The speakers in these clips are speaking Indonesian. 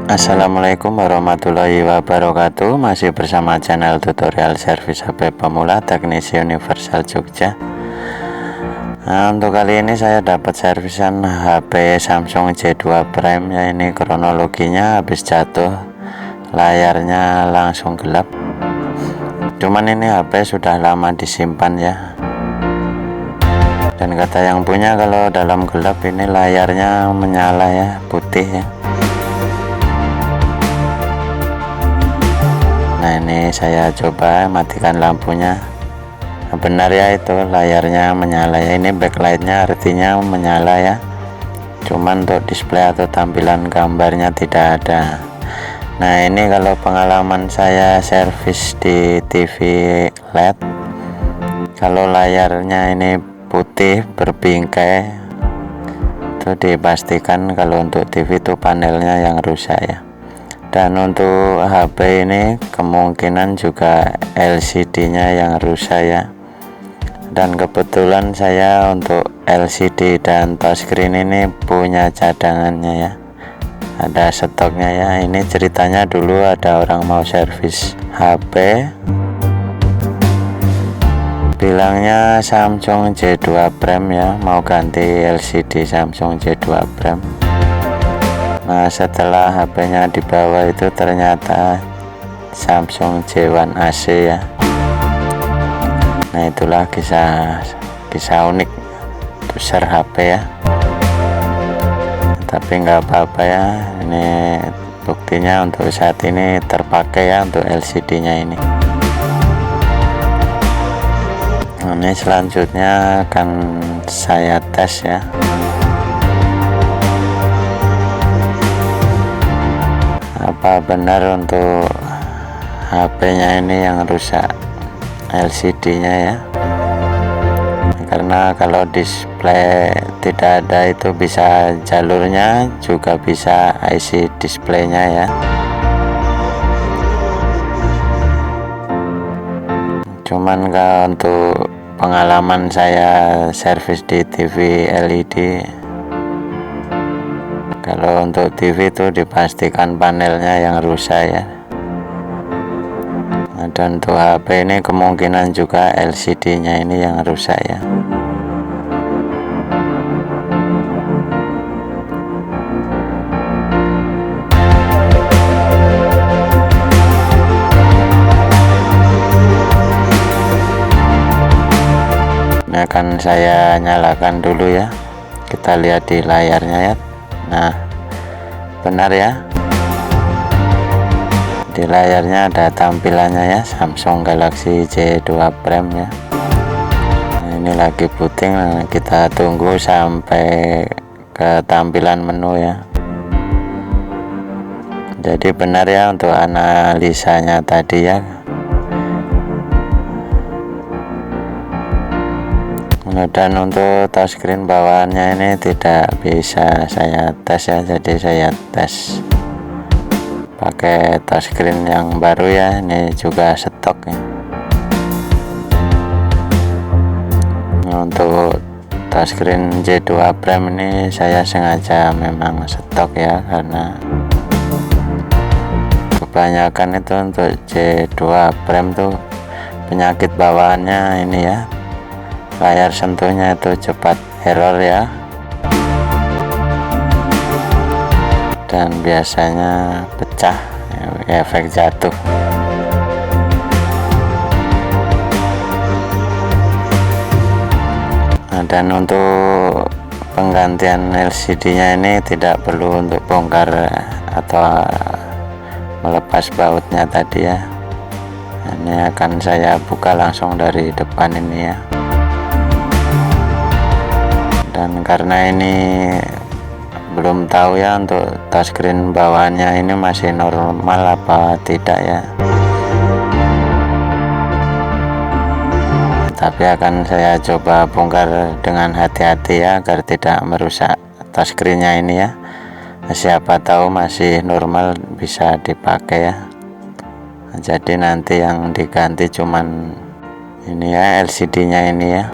Assalamualaikum warahmatullahi wabarakatuh. Masih bersama channel tutorial servis HP pemula Teknisi Universal Jogja. Nah, untuk kali ini saya dapat servisan HP Samsung J2 Prime ya. Ini kronologinya habis jatuh, layarnya langsung gelap. Cuman ini HP sudah lama disimpan ya. Dan kata yang punya kalau dalam gelap ini layarnya menyala ya, putih ya. Nah, ini saya coba matikan lampunya. Nah, benar ya, itu layarnya menyala ya. Ini backlightnya artinya menyala ya. Cuman untuk display atau tampilan gambarnya tidak ada. Nah, ini kalau pengalaman saya servis di TV LED, kalau layarnya ini putih berbingkai, itu dipastikan kalau untuk TV itu panelnya yang rusak ya. Dan untuk HP ini kemungkinan juga LCD nya yang rusak ya. Dan kebetulan saya untuk LCD dan touchscreen ini punya cadangannya ya, ada stoknya ya. Ini ceritanya dulu ada orang mau servis HP, bilangnya Samsung J2 Prime ya, mau ganti LCD Samsung J2 Prime. Nah, setelah HP-nya dibawa itu ternyata Samsung J1 AC ya. Nah, itulah kisah unik besar HP ya. Tapi nggak apa-apa ya, ini buktinya untuk saat ini terpakai ya untuk LCD-nya ini. Nah, ini selanjutnya akan saya tes ya. Apa benar untuk HP-nya ini yang rusak LCD-nya ya. Karena kalau display tidak ada itu bisa jalurnya, juga bisa IC display-nya ya. Cuman kalau untuk pengalaman saya servis di TV LED, kalau untuk TV itu dipastikan panelnya yang rusak ya. Dan untuk HP ini kemungkinan juga LCD nya ini yang rusak ya. Ini akan saya nyalakan dulu ya, kita lihat di layarnya ya. Nah, benar ya, di layarnya ada tampilannya ya, Samsung Galaxy J2 Prime ya. Nah, ini lagi booting, kita tunggu sampai ke tampilan menu ya. Jadi benar ya untuk analisanya tadi ya. Dan untuk touchscreen bawaannya ini tidak bisa saya tes ya, jadi saya tes pakai touchscreen yang baru ya. Ini juga stok ya. Untuk touchscreen J2 Prime ini saya sengaja memang stok ya, karena kebanyakan itu untuk J2 Prime tuh penyakit bawaannya ini ya, layar sentuhnya itu cepat error ya, dan biasanya pecah ya, efek jatuh. Nah, dan untuk penggantian LCD nya ini tidak perlu untuk bongkar atau melepas bautnya tadi ya. Ini akan saya buka langsung dari depan ini ya. Dan karena ini belum tahu ya untuk touchscreen bawaannya ini masih normal apa tidak ya, tapi akan saya coba bongkar dengan hati-hati ya, agar tidak merusak touchscreennya ini ya. Siapa tahu masih normal bisa dipakai ya. Jadi nanti yang diganti cuman ini ya, LCD nya ini ya.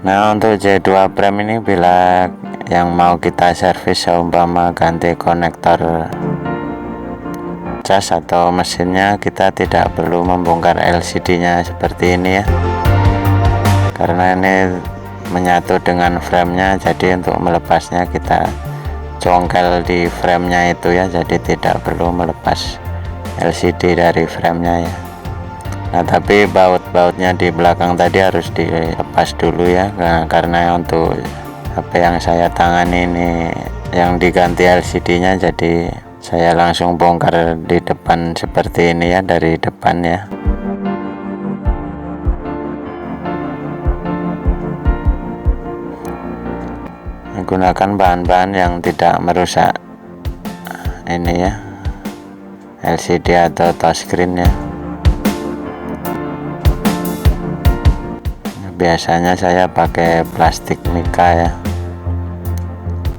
Nah, untuk J2 Prime ini bila yang mau kita servis, seumpama ganti konektor cas atau mesinnya, kita tidak perlu membongkar LCD nya seperti ini ya, karena ini menyatu dengan frame-nya. Jadi untuk melepasnya kita congkel di frame-nya itu ya, jadi tidak perlu melepas LCD dari frame-nya ya. Nah, tapi baut-bautnya di belakang tadi harus dilepas dulu ya, karena untuk HP yang saya tangani ini yang diganti LCD-nya, jadi saya langsung bongkar di depan seperti ini ya, dari depan ya. Menggunakan bahan-bahan yang tidak merusak ini ya, LCD atau touchscreen ya. Biasanya saya pakai plastik mika ya,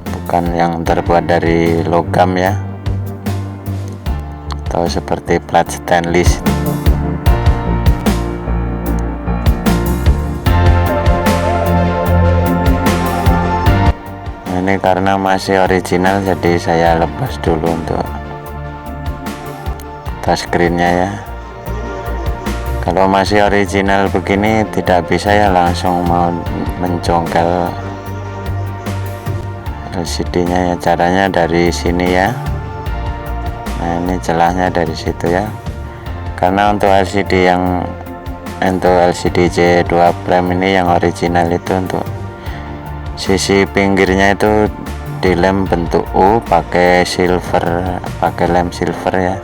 bukan yang terbuat dari logam ya, atau seperti plat stainless. Ini karena masih original, jadi saya lepas dulu untuk touchscreen-nya ya. Kalau masih original begini tidak bisa ya langsung mau mencongkel LCD-nya ya. Caranya dari sini ya. Nah, ini celahnya dari situ ya. Karena untuk LCD J2 Prime ini yang original itu, untuk sisi pinggirnya itu dilem bentuk U pakai silver, pakai lem silver ya,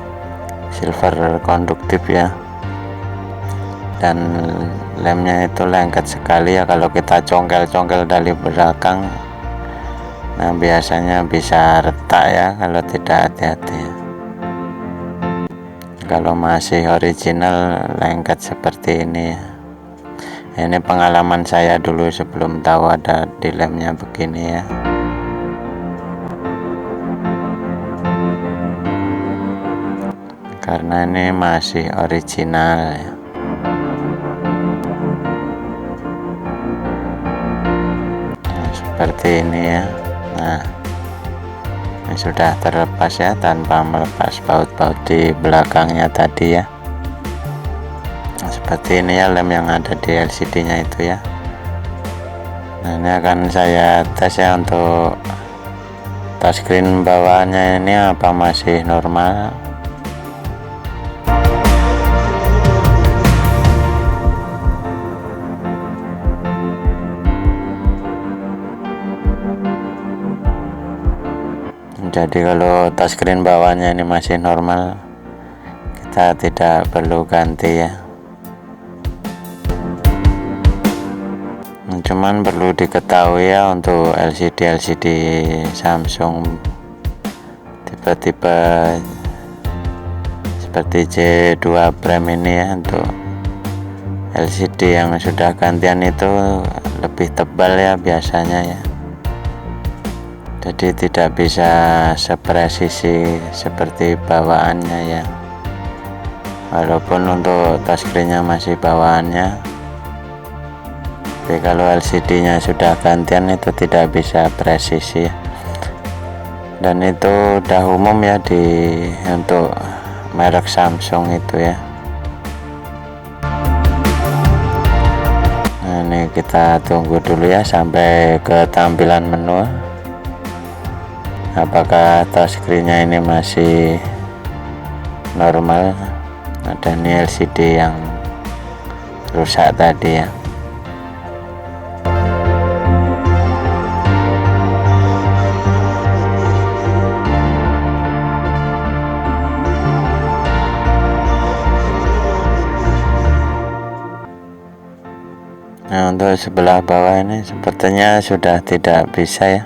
silver konduktif ya. Dan lemnya itu lengket sekali ya, kalau kita congkel-congkel dari belakang, nah biasanya bisa retak ya kalau tidak hati-hati. Kalau masih original lengket seperti ini ya. Ini pengalaman saya dulu sebelum tahu ada dilemnya begini ya. Karena ini masih original ya. Seperti ini ya. Nah, ini sudah terlepas ya, tanpa melepas baut-baut di belakangnya tadi ya. Nah, seperti ini ya lem yang ada di LCD nya itu ya. Nah, ini akan saya tes ya untuk touchscreen bawaannya ini apa masih normal. Jadi kalau touchscreen bawahnya ini masih normal, kita tidak perlu ganti ya. Cuman perlu diketahui ya, untuk LCD Samsung tipe-tipe seperti J2 Prime ini ya, untuk LCD yang sudah gantian itu lebih tebal ya biasanya ya. Jadi tidak bisa sepresisi seperti bawaannya ya. Walaupun untuk touchscreen-nya masih bawaannya, tapi kalau LCD-nya sudah gantian itu tidak bisa presisi. Dan itu udah umum ya untuk merek Samsung itu ya. Nah, ini kita tunggu dulu ya sampai ke tampilan menu. Apakah touchscreen-nya ini masih normal? Ada nih LCD yang rusak tadi ya. Nah, untuk sebelah bawah ini sepertinya sudah tidak bisa ya.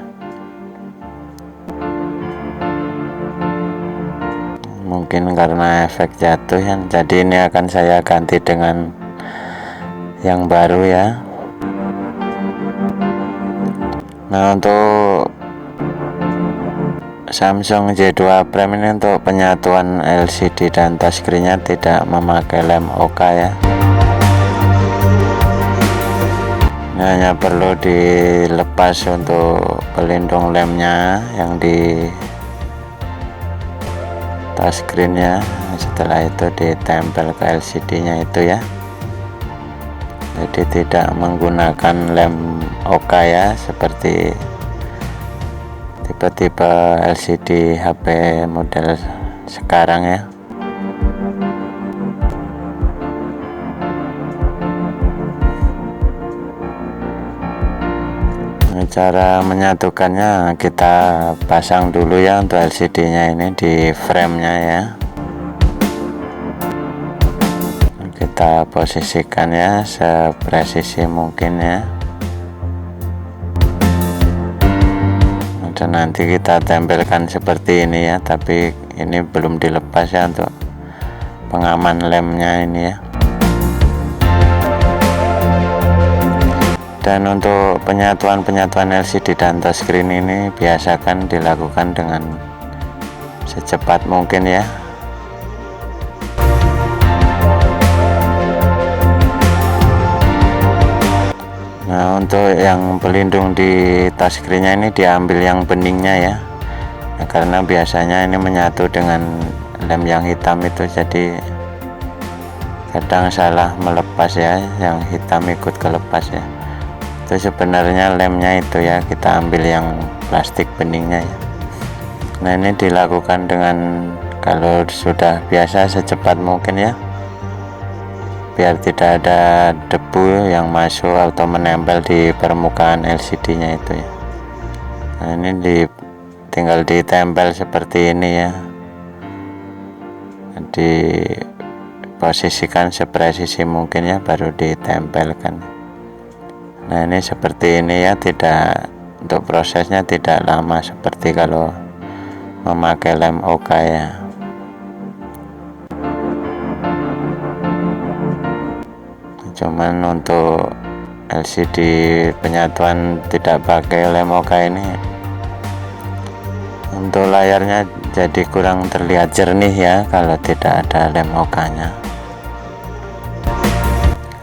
Mungkin karena efek jatuh ya. Jadi ini akan saya ganti dengan yang baru ya. Nah, untuk Samsung J2 Prime ini untuk penyatuan LCD dan touchscreen-nya tidak memakai lem OK ya. Ini hanya perlu dilepas untuk pelindung lemnya yang di touchscreen-nya. Setelah itu ditempel ke LCD nya itu ya, jadi tidak menggunakan lem OK ya, seperti tipe-tipe LCD HP model sekarang ya. Cara menyatukannya, kita pasang dulu ya untuk LCD nya ini di frame nya ya, kita posisikan ya sepresisi mungkin ya, dan nanti kita tempelkan seperti ini ya, tapi ini belum dilepas ya untuk pengaman lemnya ini ya. Dan untuk penyatuan LCD dan touchscreen ini biasakan dilakukan dengan secepat mungkin ya. Nah, untuk yang pelindung di touchscreen-nya ini diambil yang beningnya ya. Nah, karena biasanya ini menyatu dengan lem yang hitam itu, jadi kadang salah melepas ya, yang hitam ikut kelepas ya. Itu sebenarnya lemnya itu ya, kita ambil yang plastik beningnya ya. Nah, ini dilakukan dengan, kalau sudah biasa, secepat mungkin ya, biar tidak ada debu yang masuk atau menempel di permukaan LCD nya itu ya. Nah, ini tinggal ditempel seperti ini ya, diposisikan sepresisi mungkin ya, baru ditempelkan. Nah, ini seperti ini ya, untuk prosesnya tidak lama seperti kalau memakai lem OK ya. Cuman untuk LCD penyatuan tidak pakai lem OK ini, untuk layarnya jadi kurang terlihat jernih ya kalau tidak ada lem OK nya.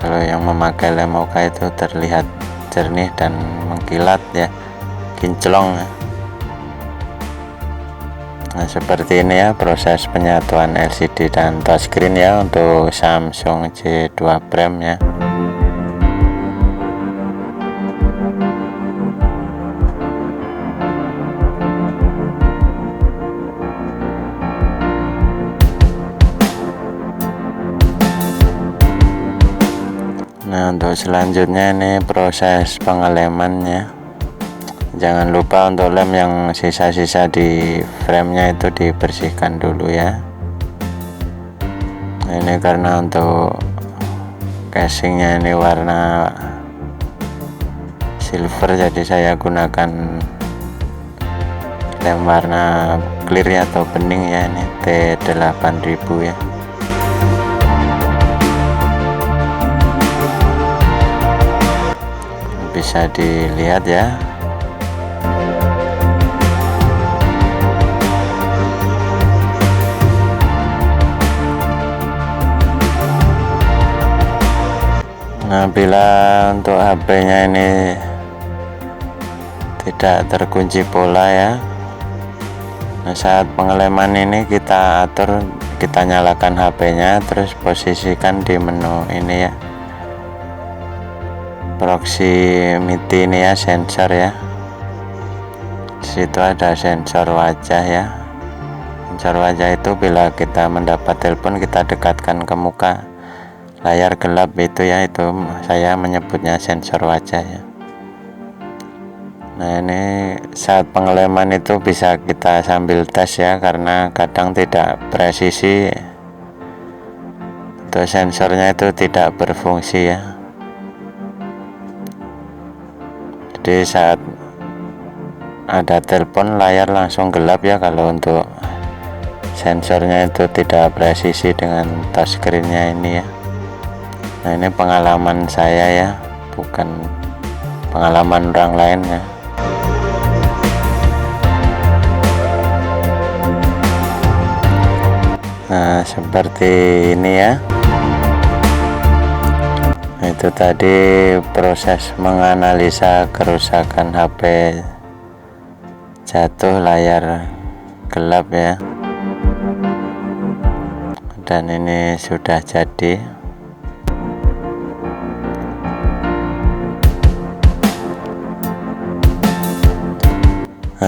Kalau yang memakai lem OK itu terlihat jernih dan mengkilat ya, kinclong ya. Nah, seperti ini ya proses penyatuan LCD dan touchscreen ya untuk Samsung J2 Prime ya. Nah, untuk selanjutnya ini proses pengelemannya. Jangan lupa untuk lem yang sisa-sisa di frame-nya itu dibersihkan dulu ya. Nah, ini karena untuk casingnya ini warna silver, jadi saya gunakan lem warna clear ya, atau bening ya, ini T8000 ya. Bisa dilihat ya. Nah, bila untuk HP-nya ini tidak terkunci pola ya, nah, saat pengeleman ini kita atur, kita nyalakan HP-nya, terus posisikan di menu ini ya, proximity ini ya, sensor ya. Situ ada sensor wajah ya. Sensor wajah itu bila kita mendapat telepon, kita dekatkan ke muka, layar gelap itu ya, itu saya menyebutnya sensor wajah ya. Nah, ini saat pengeleman itu bisa kita sambil tes ya, karena kadang tidak presisi, untuk sensornya itu tidak berfungsi ya. Jadi saat ada telepon, layar langsung gelap ya, kalau untuk sensornya itu tidak presisi dengan touchscreen-nya ini ya. Nah, ini pengalaman saya ya, bukan pengalaman orang lain ya. Nah, seperti ini ya. Nah, itu tadi proses menganalisa kerusakan HP jatuh layar gelap ya, dan ini sudah jadi.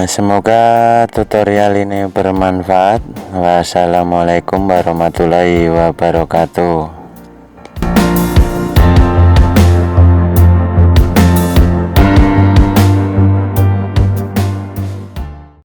Semoga tutorial ini bermanfaat. Wassalamualaikum warahmatullahi wabarakatuh.